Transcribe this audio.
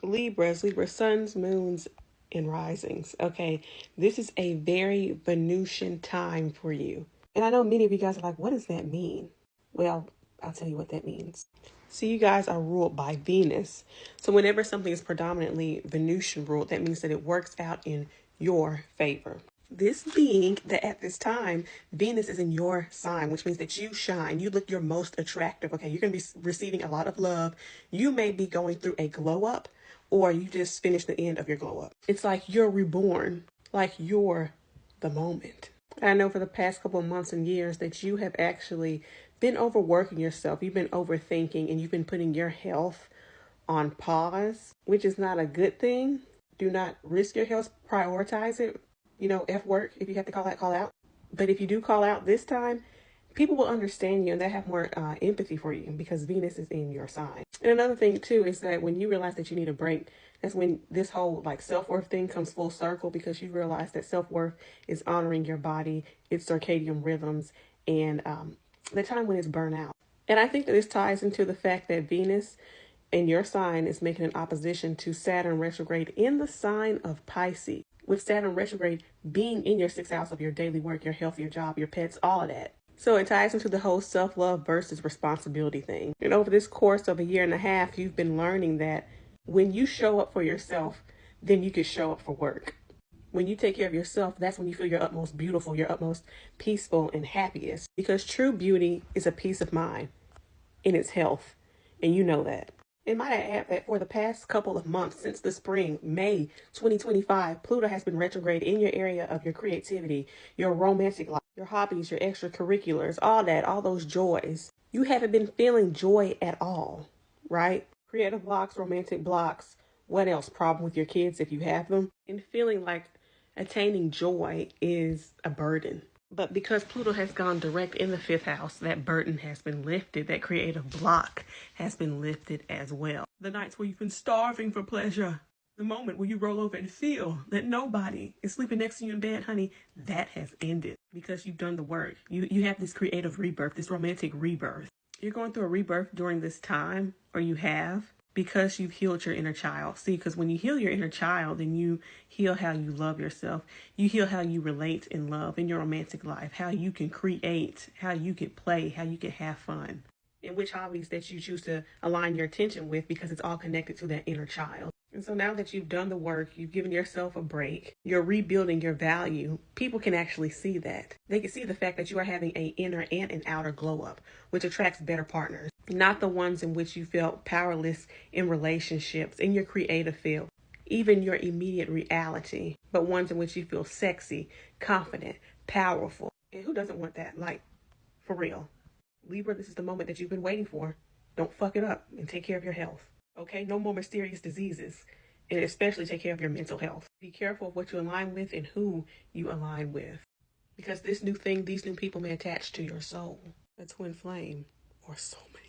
Libra suns, moons, and risings. Okay, this is a very Venusian time for you. And I know many of you guys are like, what does that mean? Well, I'll tell you what that means. So you guys are ruled by Venus. So whenever something is predominantly Venusian ruled, that means that it works out in your favor. This being that at this time, Venus is in your sign, which means that you shine. You look your most attractive. Okay, you're going to be receiving a lot of love. You may be going through a glow up, or you just finished the end of your glow up. It's like you're reborn, like you're the moment. I know for the past couple of months and years that you have actually been overworking yourself. You've been overthinking and you've been putting your health on pause, which is not a good thing. Do not risk your health. Prioritize it. F work. If you have to call out. But if you do call out this time, people will understand you and they have more empathy for you because Venus is in your sign. And another thing too is that when you realize that you need a break, that's when this whole like self-worth thing comes full circle, because you realize that self-worth is honoring your body, its circadian rhythms, and the time when it's burnt out. And I think that this ties into the fact that Venus in your sign is making an opposition to Saturn retrograde in the sign of Pisces, with Saturn retrograde being in your sixth house of your daily work, your health, your job, your pets, all of that. So it ties into the whole self-love versus responsibility thing. And over this course of a year and a half, you've been learning that when you show up for yourself, then you can show up for work. When you take care of yourself, that's when you feel your utmost beautiful, your utmost peaceful and happiest. Because true beauty is a peace of mind in its health. And you know that. And might I add that for the past couple of months, since the spring, May 2025, Pluto has been retrograde in your area of your creativity, your romantic life, your hobbies, your extracurriculars, all that, all those joys. You haven't been feeling joy at all, right? Creative blocks, romantic blocks. What else? Problem with your kids if you have them. And feeling like attaining joy is a burden. But because Pluto has gone direct in the fifth house, that burden has been lifted. That creative block has been lifted as well. The nights where you've been starving for pleasure, the moment where you roll over and feel that nobody is sleeping next to you in bed, honey, that has ended because you've done the work. You have this creative rebirth, this romantic rebirth. You're going through a rebirth during this time, or you have, because you've healed your inner child. See, because when you heal your inner child, then you heal how you love yourself. You heal how you relate in love in your romantic life, how you can create, how you can play, how you can have fun, and which hobbies that you choose to align your attention with, because it's all connected to that inner child. And so now that you've done the work, you've given yourself a break, you're rebuilding your value, people can actually see that. They can see the fact that you are having an inner and an outer glow up, which attracts better partners. Not the ones in which you felt powerless in relationships, in your creative field, even your immediate reality, but ones in which you feel sexy, confident, powerful. And who doesn't want that? Like, for real. Libra, this is the moment that you've been waiting for. Don't fuck it up and take care of your health. Okay? No more mysterious diseases. And especially take care of your mental health. Be careful of what you align with and who you align with. Because this new thing, these new people may attach to your soul. A twin flame or soulmate.